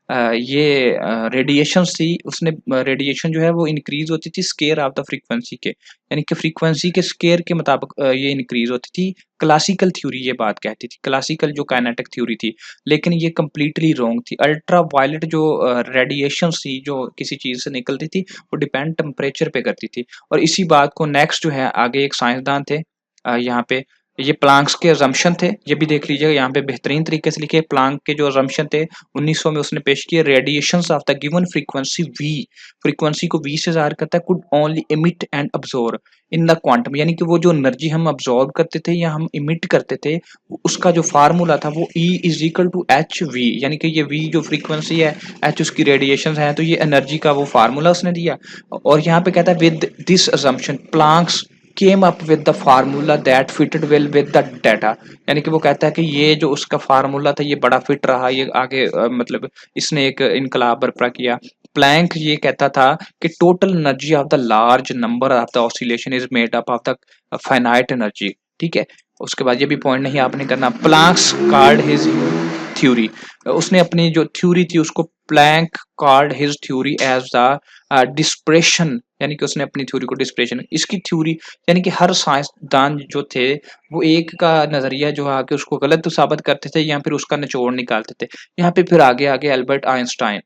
ये रेडिएशंस थी उसने रेडिएशन जो है वो इंक्रीज होती थी स्केयर ऑफ द फ्रीक्वेंसी के, यानी कि फ्रीक्वेंसी के स्केयर के मुताबिक ये इंक्रीज होती थी। क्लासिकल थ्योरी ये बात कहती थी, क्लासिकल जो काइनेटिक थ्योरी थी। लेकिन ये कंप्लीटली रॉन्ग थी। अल्ट्रा वायलेट जो रेडिएशंस थी जो किसी चीज़ से निकलती थी वो डिपेंड टेम्परेचर पे करती थी। और इसी बात को नेक्स्ट जो है आगे एक साइंसदान थे यहाँ पे, ये प्लांक्स के अजम्पशन थे। ये भी देख लीजिएगा यहाँ पे बेहतरीन तरीके से लिखे प्लांक के जो अजम्पशन थे 1900 में उसने पेश किए। Radiations of the given frequency v, frequency को वी से ज़ाहिर करता है, could only emit and absorb in the quantum, यानी कि वो जो एनर्जी हम अब्जॉर्ब करते थे या हम इमिट करते थे उसका जो फार्मूला था वो E is equal to H v, यानी कि ये V जो फ्रीक्वेंसी है, एच उसकी रेडिएशन है, तो ये एनर्जी का वो फार्मूला उसने दिया। और यहाँ पे कहता है with this assumption Planck's came up with the formula that fitted well with the data, यानी कि वो कहता है कि ये जो उसका फार्मूला था ये बड़ा फिट रहा, ये आगे मतलब इसने एक इनकलाब बर्पा किया। प्लैंक ये कहता था कि total energy of the large number of the oscillation is made up of the finite energy. ठीक है, उसके बाद ये भी पॉइंट नहीं आपने करना। प्लैंक्स कार्ड हिज थ्योरी, उसने अपनी जो थ्योरी थी उसको Planck called his theory as the dispersion, यानी कि उसने अपनी थ्योरी को डिस्प्रेशन, इसकी थ्योरी यानी कि हर साइंसदान जो थे वो एक का नजरिया जो आके उसको गलत तो साबित करते थे या फिर उसका निचोड़ निकालते थे। यहाँ पे फिर आगे आगे एल्बर्ट आइंस्टाइन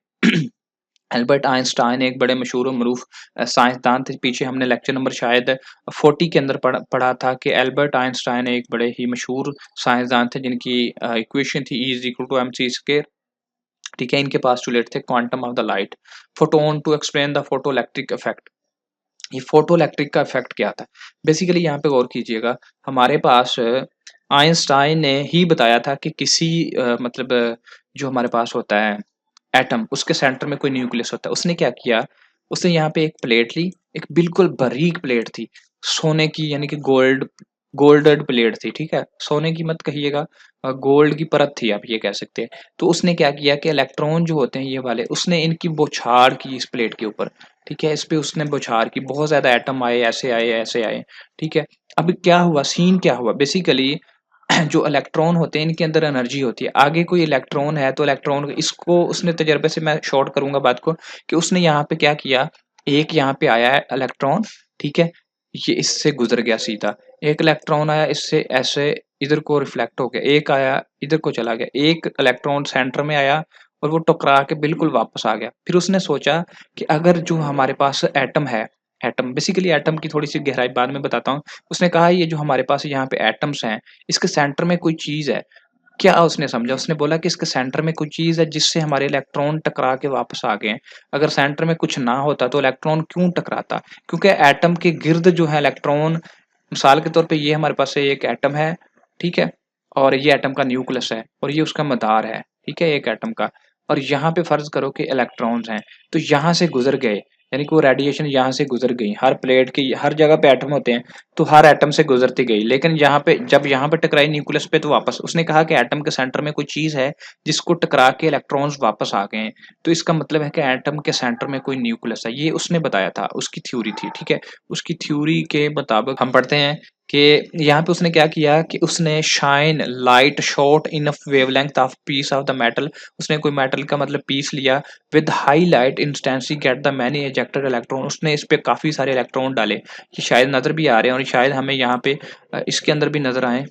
एल्बर्ट आइंस्टाइन एक बड़े मशहूर और मरूफ साइंसदान थे। पीछे हमने लेक्चर नंबर शायद 40 के अंदर पढ़ा था कि एल्बर्ट आइंस्टाइन एक बड़े ही मशहूर साइंसदान थे जिनकी इक्वेशन थी E is equal to m c square. ठीक है, इनके पास्टुलेट थे quantum of the light, photon to explain the photo electric effect. ये फोटो इलेक्ट्रिक का इफेक्ट क्या था बेसिकली यहाँ पे गौर कीजिएगा। हमारे पास आइंस्टाइन ने ही बताया था कि किसी मतलब जो हमारे पास होता है एटम उसके सेंटर में कोई न्यूक्लियस होता है। उसने क्या किया, उसने यहाँ पे एक प्लेट ली, एक बिल्कुल बारीक प्लेट थी सोने की, यानी कि गोल्डेड प्लेट थी। ठीक है, सोने की मत कहिएगा, गोल्ड की परत थी आप ये कह सकते हैं। तो उसने क्या किया कि इलेक्ट्रॉन जो होते हैं ये वाले उसने इनकी बौछार की इस प्लेट के ऊपर। ठीक है, इस पे उसने बौछार की, बहुत ज्यादा एटम आए, ऐसे आए ऐसे आए। ठीक है, अब क्या हुआ, सीन क्या हुआ बेसिकली जो इलेक्ट्रॉन होते हैं इनके अंदर एनर्जी होती है। आगे कोई इलेक्ट्रॉन है तो इलेक्ट्रॉन इसको उसने तजर्बे से, मैं शॉर्ट करूंगा बात को, कि उसने यहाँ पे क्या किया, एक यहाँ पे आया है इलेक्ट्रॉन। ठीक है, ये इससे गुजर गया सीधा, एक इलेक्ट्रॉन आया इससे ऐसे इधर को रिफ्लेक्ट हो गया, एक आया इधर को चला गया, एक इलेक्ट्रॉन सेंटर में आया और वो टकरा के बिल्कुल वापस आ गया। फिर उसने सोचा कि अगर जो हमारे पास एटम है, एटम बेसिकली एटम की थोड़ी सी गहराई बाद में बताता हूँ। उसने कहा ये जो हमारे पास यहाँ पे एटम्स हैं इसके सेंटर में कोई चीज है। क्या उसने समझा, उसने बोला कि इसके सेंटर में कोई चीज है जिससे हमारे इलेक्ट्रॉन टकरा के वापस आ गए हैं। अगर सेंटर में कुछ ना होता तो इलेक्ट्रॉन क्यों टकराता, क्योंकि एटम के गिर्द जो है इलेक्ट्रॉन, मिसाल के तौर पे ये हमारे पास एक एटम है। ठीक है, और ये एटम का न्यूक्लियस है और ये उसका मदार है। ठीक है, एक एटम का, और यहाँ पे फ़र्ज़ करो कि इलेक्ट्रॉन्स हैं, तो यहाँ से गुज़र गए, यानी कि वो रेडिएशन यहाँ से गुज़र गई, हर प्लेट की हर जगह पे एटम होते हैं, तो हर एटम से गुज़रती गई। लेकिन यहाँ पे जब यहाँ पे टकराई न्यूक्लियस पे तो वापस उसने कहा कि एटम के सेंटर में कोई चीज़ है, जिसको टकरा के इलेक्ट्रॉन्स वापस आ गए हैं। तो इसका मतलब है कि एटम के सेंटर में कोई न्यूक्लियस है, ये उसने बताया था, उसकी थ्योरी थी, ठीक है? उसकी थ्योरी के मुताबिक हम पढ़ते हैं कि यहाँ पे उसने क्या किया कि उसने shine light shot in a wavelength of peace of the metal, उसने कोई मेटल का मतलब पीस लिया with high light intensity get the many ejected electron, उसने इस पे काफी सारे इलेक्ट्रॉन डाले, ये शायद नजर भी आ रहे हैं और शायद हमें यहाँ पे इसके अंदर भी नजर आए,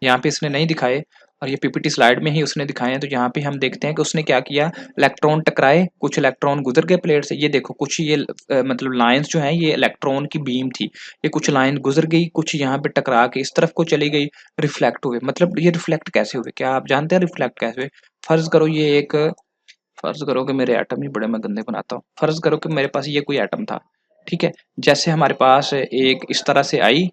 यहाँ पे इसने नहीं दिखाए और ये पीपीटी स्लाइड में ही उसने दिखाए हैं। तो यहाँ पे हम देखते हैं कि उसने क्या किया, इलेक्ट्रॉन टकराए, कुछ इलेक्ट्रॉन गुजर गए प्लेट से, ये देखो कुछ ये मतलब लाइंस जो हैं ये इलेक्ट्रॉन की बीम थी, ये कुछ लाइन गुजर गई, कुछ यहाँ पे टकरा के इस तरफ को चली गई, रिफ्लेक्ट हुए। मतलब ये रिफ्लेक्ट कैसे हुए, क्या आप जानते हैं रिफ्लेक्ट कैसे हुए? फर्ज करो ये एक फर्ज करो कि मेरे एटम ही बड़े मैं गंदे बनाता हूँ, फर्ज करो कि मेरे पास ये कोई एटम था, ठीक है? जैसे हमारे पास एक इस तरह से आई,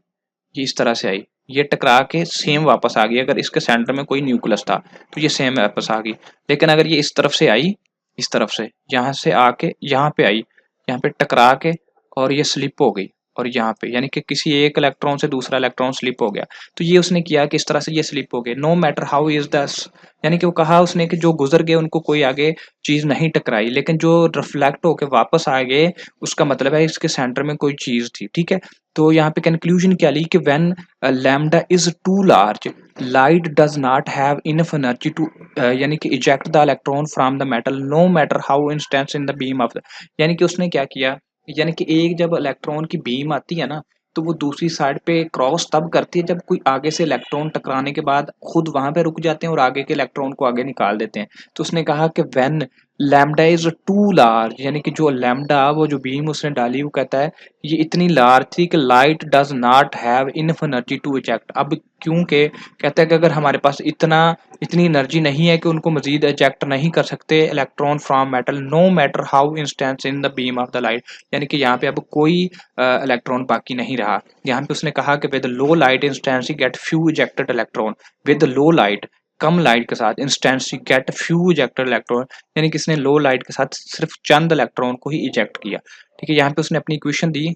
ये इस तरह से आई, ये टकरा के सेम वापस आ गई, अगर इसके सेंटर में कोई न्यूक्लियस था तो ये सेम वापस आ गई। लेकिन अगर ये इस तरफ से आई, इस तरफ से यहाँ से आके यहाँ पे आई, यहाँ पे टकरा के और ये स्लिप हो गई, और यहाँ पे यानी कि किसी एक इलेक्ट्रॉन से दूसरा इलेक्ट्रॉन स्लिप हो गया, तो ये उसने किया कि इस तरह से ये स्लिप हो गए, नो मैटर हाउ इज दस, यानी कि वो कहा उसने कि जो गुजर गए उनको कोई आगे चीज नहीं टकराई, लेकिन जो रिफ्लेक्ट होके वापस आ गए उसका मतलब है इसके सेंटर में कोई चीज थी, ठीक है? तो यहाँ पे कंक्लूजन क्या ली कि when lambda is too large light does not have enough energy to यानी कि eject the electron from the metal no matter how instance in the beam of the, यानी कि उसने क्या किया, यानी कि एक जब इलेक्ट्रॉन की बीम आती है ना, तो वो दूसरी साइड पे क्रॉस तब करती है जब कोई आगे से इलेक्ट्रॉन टकराने के बाद खुद वहां पे रुक जाते हैं और आगे के इलेक्ट्रॉन को आगे निकाल देते हैं। तो उसने कहा कि when lambda is too large, यानी कि जो लैम्डा वो जो बीम उसने डाली वो कहता है ये इतनी लार्ज थी कि light does not have enough energy to eject. अब क्योंकि कहता है कि अगर हमारे पास इतनी एनर्जी नहीं है कि उनको मजीद इजेक्ट नहीं कर सकते electron from metal, no matter how instance in the beam of the light, यानी कि यहाँ पे अब कोई इलेक्ट्रॉन बाकी नहीं रहा। यहाँ पे उसने कहा कि with low light intensity get few ejected electron, विद लो लाइट कम लाइट के साथ intensity get few ejected electron, यानी कि इसने लो लाइट के साथ सिर्फ चंद इलेक्ट्रॉन को ही इजेक्ट किया, ठीक है? यहाँ पे उसने अपनी इक्वेशन दी,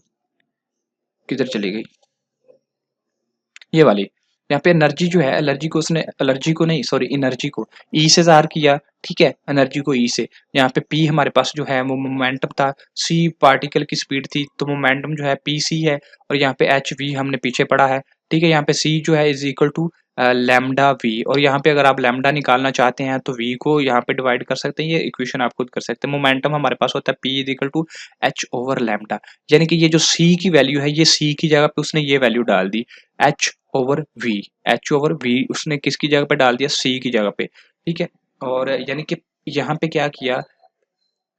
किधर चली गई ये वाली, यहाँ पे एनर्जी जो है एनर्जी को उसने एनर्जी को नहीं सॉरी एनर्जी को ई से ज़ाहिर किया, ठीक है? एनर्जी को ई से, यहाँ पे पी हमारे पास जो है वो मोमेंटम था, सी पार्टिकल की स्पीड थी, तो मोमेंटम जो है पी सी है, और यहाँ पे एच वी हमने पीछे पढ़ा है, ठीक है? यहाँ पे सी जो है is equal to lambda v, और यहाँ पे अगर आप लैम्डा निकालना चाहते हैं तो वी को यहाँ पे डिवाइड कर सकते हैं, ये इक्वेशन आप खुद कर सकते हैं। मोमेंटम हमारे पास होता है p is equal to h over lambda, यानी कि ये जो सी की वैल्यू है ये सी की जगह पे उसने ये वैल्यू डाल दी h over v, h over v उसने किसकी जगह पे डाल दिया, सी की जगह पे, ठीक है? और यानी कि यहाँ पे क्या किया,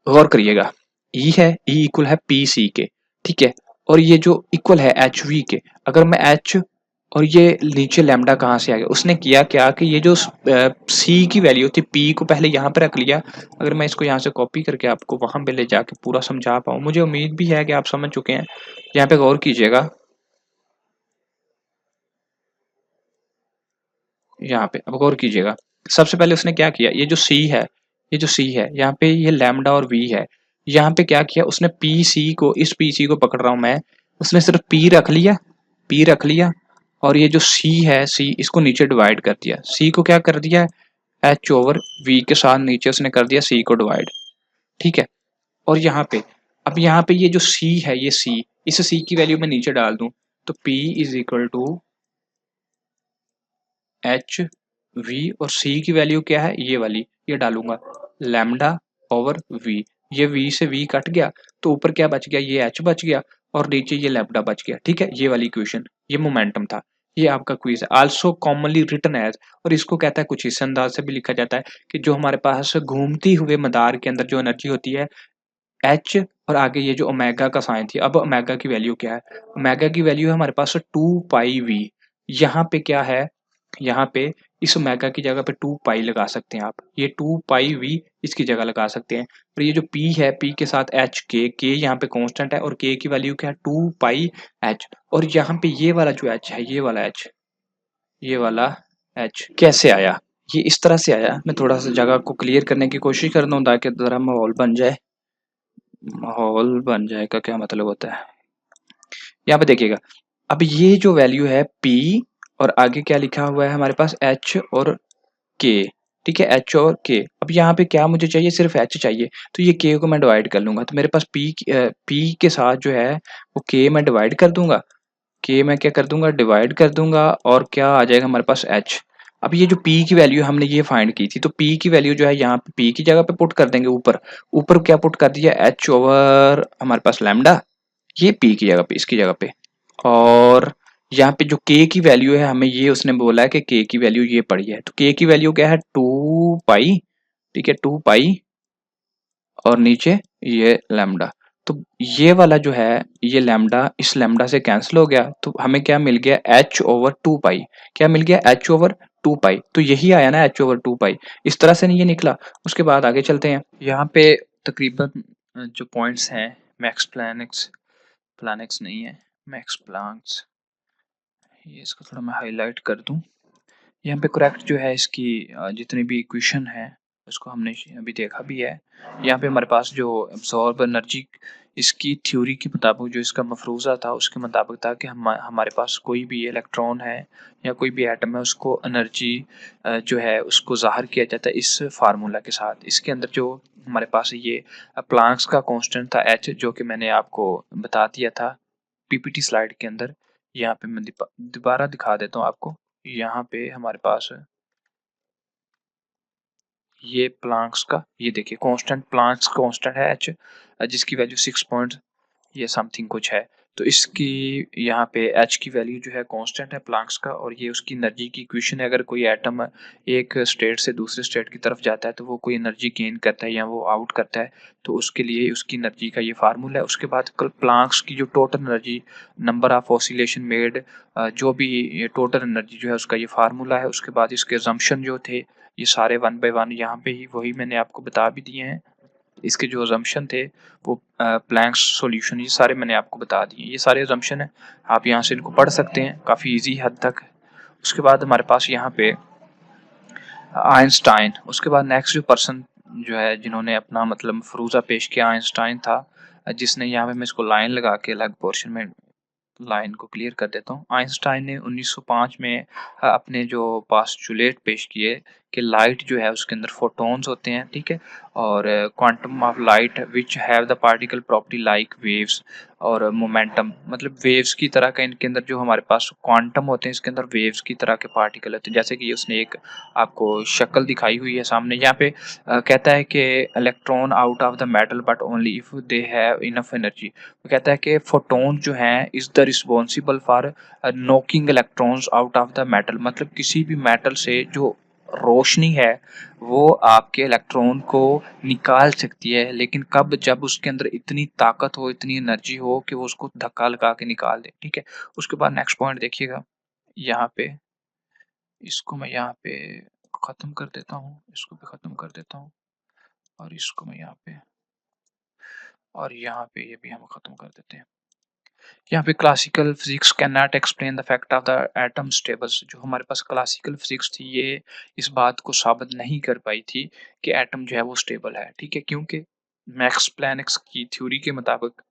गौर करिएगा, ई है, ई इक्वल है पी सी के, ठीक है? और ये जो इक्वल है एच वी के, अगर मैं एच और ये नीचे लैम्डा कहाँ से आ गया, उसने किया क्या कि ये जो सी की वैल्यू थी पी को पहले यहाँ पे रख लिया। अगर मैं इसको यहाँ से कॉपी करके आपको वहां पे ले जाके पूरा समझा पाऊँ, मुझे उम्मीद भी है कि आप समझ चुके हैं, यहाँ पे गौर कीजिएगा, यहाँ पे अब गौर कीजिएगा। सबसे पहले उसने क्या किया, ये जो सी है, ये जो सी है यहाँ पे ये लैम्डा और वी है, यहाँ पे क्या किया उसने पी सी को, इस पी सी को पकड़ रहा हूं मैं, उसने सिर्फ पी रख लिया, पी रख लिया, और ये जो सी है सी इसको नीचे डिवाइड कर दिया, सी को क्या कर दिया एच ओवर वी के साथ नीचे उसने कर दिया सी को डिवाइड, ठीक है? और यहाँ पे अब यहाँ पे ये जो सी है ये सी, इस सी की वैल्यू मैं नीचे डाल दूं तो P is equal to H V, और सी की वैल्यू क्या है ये वाली, ये डालूंगा लैम्डा ओवर वी, ये वी से वी कट गया तो ऊपर क्या बच गया, ये एच बच गया, और नीचे ये लैम्डा बच गया, ठीक है? ये वाली इक्वेशन, ये मोमेंटम था, ये आपका क्विज है, आल्सो कॉमनली रिटन एज, और इसको कहता है कुछ इस अंदाज से भी लिखा जाता है कि जो हमारे पास घूमती हुए मदार के अंदर जो एनर्जी होती है एच, और आगे ये जो ओमेगा का साइन थी, अब ओमेगा की वैल्यू क्या है, ओमेगा की वैल्यू है हमारे पास टू पाई वी, यहाँ पे क्या है, यहाँ पे इस ओमेगा की जगह पे टू पाई लगा सकते हैं आप, ये टू पाई वी इसकी जगह लगा सकते हैं, और ये जो पी है पी के साथ एच के यहाँ पे कांस्टेंट है, और के की वैल्यू क्या है टू पाई एच, और यहाँ पे ये वाला जो एच है ये वाला एच, ये वाला एच कैसे आया, ये इस तरह से आया। मैं थोड़ा सा जगह को क्लियर करने की कोशिश करता हूँ ताकि ज़रा माहौल बन जाए। माहौल बन जाए का क्या मतलब होता है? यहाँ पे देखिएगा, अब ये जो वैल्यू है P और आगे क्या लिखा हुआ है हमारे पास H और K, ठीक है, H और K। अब यहाँ पे क्या मुझे चाहिए, सिर्फ H चाहिए, तो ये K को मैं डिवाइड कर लूंगा, तो मेरे पास P के साथ जो है वो K मैं डिवाइड कर दूंगा, K मैं क्या कर दूंगा, डिवाइड कर दूंगा, और क्या आ जाएगा हमारे पास H। अब ये जो P की वैल्यू हमने ये फाइंड की थी, तो P की वैल्यू जो है यहाँ पे P की जगह पे पुट कर देंगे, ऊपर ऊपर क्या पुट कर दिया, H ओवर हमारे पास लैम्डा, ये P की जगह पे, इसकी जगह पे। और यहाँ पे जो K की वैल्यू है, हमें ये उसने बोला है कि K की वैल्यू ये पड़ी है, तो K की वैल्यू क्या है, 2 पाई, ठीक है, 2 पाई, और नीचे ये लैम्डा। तो ये वाला जो है, ये लैम्डा इस लैम्डा से कैंसिल हो गया, तो हमें क्या मिल गया, H/2 पाई। क्या मिल गया, H/2 पाई। तो यही आया ना, H/2 पाई। इस तरह से नहीं ये निकला। उसके बाद आगे चलते हैं। यहाँ पे तकरीबन जो पॉइंट्स हैं, मैक्स प्लैंक्स, प्लैंक्स नहीं है, मैक्स प्लैंक्स, ये इसको थोड़ा मैं हाईलाइट कर दूं। यहाँ पे करेक्ट जो है इसकी जितनी भी इक्वेशन है उसको हमने अभी देखा भी है। यहाँ पे हमारे पास जो एब्जॉर्ब एनर्जी, इसकी थ्योरी के मुताबिक, जो इसका मफरूज़ा था उसके मुताबिक था कि हमारे पास कोई भी इलेक्ट्रॉन है या कोई भी एटम है, उसको एनर्जी जो है उसको ज़ाहिर किया जाता है इस फार्मूला के साथ। इसके अंदर जो हमारे पास ये प्लांक्स का कांस्टेंट था H, जो कि मैंने आपको बता दिया था पीपीटी स्लाइड के अंदर। यहाँ पे मैं दोबारा दिखा देता हूँ आपको। यहाँ पे हमारे पास ये प्लांक्स का, ये देखिए कांस्टेंट, प्लांक्स कांस्टेंट है H, जिसकी वैल्यू 6 पॉइंट ये समथिंग कुछ है। तो इसकी यहाँ पे H की वैल्यू जो है कांस्टेंट है प्लांक्स का, और ये उसकी एनर्जी की इक्वेशन है। अगर कोई एटम एक स्टेट से दूसरे स्टेट की तरफ जाता है तो वो कोई एनर्जी गेन करता है या वो आउट करता है, तो उसके लिए उसकी एनर्जी का ये फार्मूला है। उसके बाद कल प्लांक्स की जो total energy, number of oscillation made, जो भी ये टोटल एनर्जी जो है उसका ये फार्मूला है। उसके बाद इसके अजम्पशन जो थे, ये सारे 1 बाय 1 यहाँ पे ही वही मैंने आपको बता भी दिए हैं। इसके जो अजम्पशन थे वो प्लैंक्स सॉल्यूशन, ये सारे मैंने आपको बता दिए। ये सारे अजम्पशन है, आप यहाँ से इनको पढ़ सकते हैं, काफ़ी इजी हद तक। उसके बाद हमारे पास यहाँ पे आइंस्टाइन, उसके बाद नेक्स्ट जो पर्सन जो है जिन्होंने अपना मतलब फरूजा पेश किया, आइंस्टाइन था, जिसने यहाँ पे मैं इसको लाइन लगा के अलग पोर्शन में लाइन को क्लियर कर देता हूँ। आइंस्टाइन ने 1905 में अपने जो पास्चुलेट पेश किए कि लाइट जो है उसके अंदर फोटॉन्स होते हैं, ठीक है, और quantum of light which have the particle property like waves और मोमेंटम, मतलब वेव्स की तरह का इनके अंदर जो हमारे पास क्वांटम होते हैं, इसके अंदर वेव्स की तरह के पार्टिकल होते हैं। जैसे कि उसने एक आपको शक्ल दिखाई हुई है सामने, यहाँ पे कहता है कि electron out of the metal but only if they have enough energy. वो कहता है कि फोटोन जो हैं is the responsible for knocking electrons out of the metal, मतलब किसी भी मेटल से जो रोशनी है वो आपके इलेक्ट्रॉन को निकाल सकती है, लेकिन कब, जब उसके अंदर इतनी ताकत हो, इतनी एनर्जी हो कि वो उसको धक्का लगा के निकाल दे, ठीक है। उसके बाद नेक्स्ट पॉइंट देखिएगा, यहाँ पे इसको मैं यहाँ पे खत्म कर देता हूँ, इसको भी खत्म कर देता हूँ, और इसको मैं यहाँ पे, और यहाँ पे ये भी हम खत्म कर देते हैं। यहाँ पे classical physics can not explain the fact of the atom stables, जो हमारे पास क्लासिकल फिजिक्स थी ये इस बात को साबित नहीं कर पाई थी कि एटम जो है वो स्टेबल है, ठीक है, क्योंकि मैक्स प्लैंक्स की थ्योरी के मुताबिक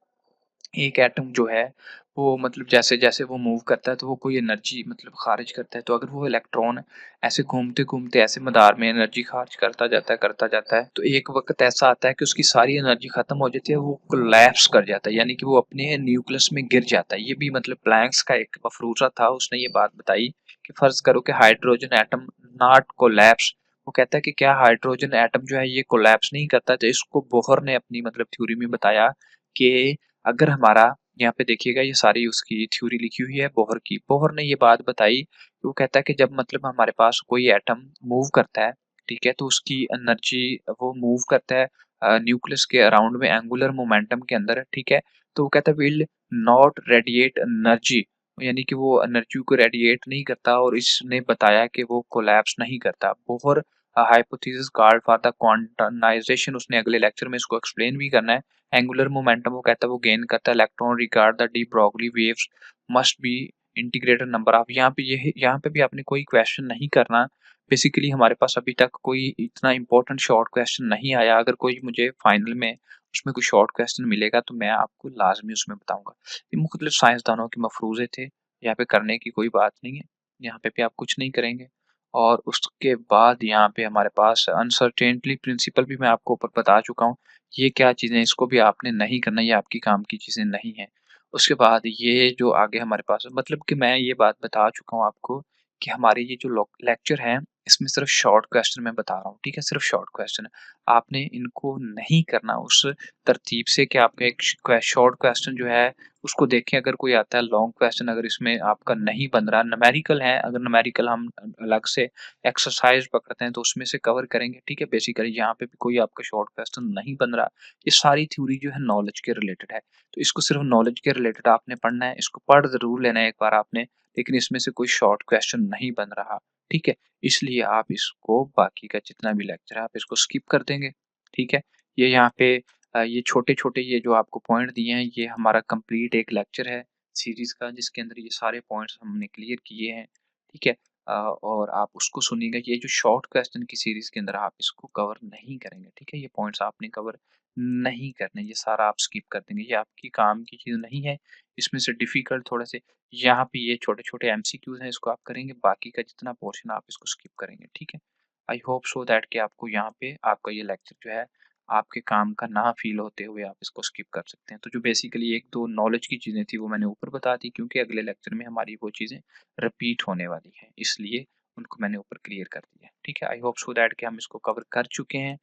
एक एटम जो है वो मतलब जैसे जैसे वो मूव करता है तो वो कोई एनर्जी मतलब खारिज करता है। तो अगर वो इलेक्ट्रॉन ऐसे घूमते घूमते ऐसे मदार में एनर्जी खारिज करता जाता है, तो एक वक्त ऐसा आता है कि उसकी सारी एनर्जी खत्म हो जाती है, वो कोलैप्स कर जाता है, यानी कि वो अपने न्यूक्लियस में गिर जाता है। ये भी मतलब प्लैंक्स का एक मफरूजा था, उसने ये बात बताई कि फर्ज करो कि हाइड्रोजन एटम नॉट कोलैप्स। वो कहता है कि क्या हाइड्रोजन एटम जो है ये कोलैप्स नहीं करता, तो इसको बोहर ने अपनी मतलब थ्योरी में बताया कि अगर हमारा, यहाँ पे देखिएगा ये सारी उसकी थ्योरी लिखी हुई है बोहर की। बोहर ने ये बात बताई, वो कहता है कि जब मतलब हमारे पास कोई एटम मूव करता है, ठीक है, तो उसकी एनर्जी वो मूव करता है न्यूक्लियस के अराउंड में एंगुलर मोमेंटम के अंदर, ठीक है। तो वो कहता है विल नॉट रेडिएट एनर्जी, यानी कि वो एनर्जी को रेडिएट नहीं करता, और इसने बताया कि वो कोलैप्स नहीं करता। Bohr hypothesis called for the quantization, उसने अगले लेक्चर में इसको एक्सप्लेन भी करना है। एंगुलर मोमेंटम वो कहता है वो गेन करता है electron regard the de Broglie waves must be integrated number of. यहाँ पे भी आपने कोई क्वेश्चन नहीं करना, बेसिकली हमारे पास अभी तक कोई इतना इम्पोर्टेंट शॉर्ट क्वेश्चन नहीं आया। अगर कोई मुझे फाइनल में उसमें कोई शॉर्ट क्वेश्चन मिलेगा तो मैं आपको लाज़मी उसमें बताऊँगा। ये मुख्तलिफ साइंसदानों के मफ़रूज़े थे, यहाँ पे करने की कोई बात नहीं है, यहाँ पे भी आप कुछ नहीं करेंगे। और उसके बाद यहाँ पे हमारे पास अनसर्टेनिटी प्रिंसिपल भी मैं आपको ऊपर बता चुका हूँ। ये क्या चीज़ें, इसको भी आपने नहीं करना, ये आपकी काम की चीज़ें नहीं हैं। उसके बाद ये जो आगे हमारे पास मतलब कि मैं ये बात बता चुका हूँ आपको कि हमारे ये जो लेक्चर हैं, इसमें सिर्फ शॉर्ट क्वेश्चन मैं बता रहा हूँ, ठीक है? सिर्फ शॉर्ट क्वेश्चन है। आपने इनको नहीं करना उस तरतीब से कि आपका एक शॉर्ट क्वेश्चन जो है उसको देखें, अगर कोई आता है लॉन्ग क्वेश्चन अगर इसमें आपका नहीं बन रहा, न्यूमेरिकल है, अगर न्यूमेरिकल हम अलग से एक्सरसाइज पकड़ते हैं तो उसमें से कवर करेंगे, ठीक है? बेसिकली यहाँ पे भी कोई आपका शॉर्ट क्वेश्चन नहीं बन रहा। ये सारी थ्योरी जो है नॉलेज के रिलेटेड है। तो इसको सिर्फ नॉलेज के रिलेटेड आपने पढ़ना है, इसको पढ़ ज़रूर लेना है एक बार आपने, लेकिन इसमें से कोई शॉर्ट क्वेश्चन नहीं बन रहा, ठीक है? इसलिए आप इसको बाकी का जितना भी लेक्चर है आप इसको स्किप कर देंगे, ठीक है? ये यहाँ पे ये छोटे-छोटे ये जो आपको पॉइंट दिए हैं, ये हमारा कंप्लीट एक लेक्चर है सीरीज़ का जिसके अंदर ये सारे पॉइंट्स हमने क्लियर किए हैं, ठीक है? और आप उसको सुनिएगा, ये जो शॉर्ट क्वेश्चन की सीरीज़ के अंदर आप इसको कवर नहीं करेंगे, ठीक है? ये पॉइंट्स आपने कवर नहीं करने, ये सारा आप स्किप कर देंगे, ये आपकी काम की चीज़ नहीं है। इसमें से डिफ़िकल्ट थोड़े से यहाँ पे ये छोटे-छोटे एमसीक्यूज़ हैं, इसको आप करेंगे, बाकी का जितना पोर्शन आप इसको स्किप करेंगे, ठीक है? आई होप सो दैट कि आपको यहाँ पे आपका ये लेक्चर जो है, आपके काम का ना फ़ील होते हुए आप इसको स्किप कर सकते हैं। तो जो बेसिकली 1-2 नॉलेज की चीज़ें थी, वो मैंने ऊपर बता दी क्योंकि अगले लेक्चर में हमारी वो चीज़ें रिपीट होने वाली हैं, इसलिए उनको मैंने ऊपर क्लियर कर दिया है, ठीक है? आई होप सो दैट कि हम इसको कवर कर चुके हैं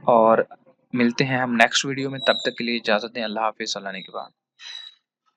और मिलते हैं हम नेक्स्ट वीडियो में, तब तक के लिए इजाज़त दें। अल्लाह हाफ़िज़, अल्लाह ने के बाद।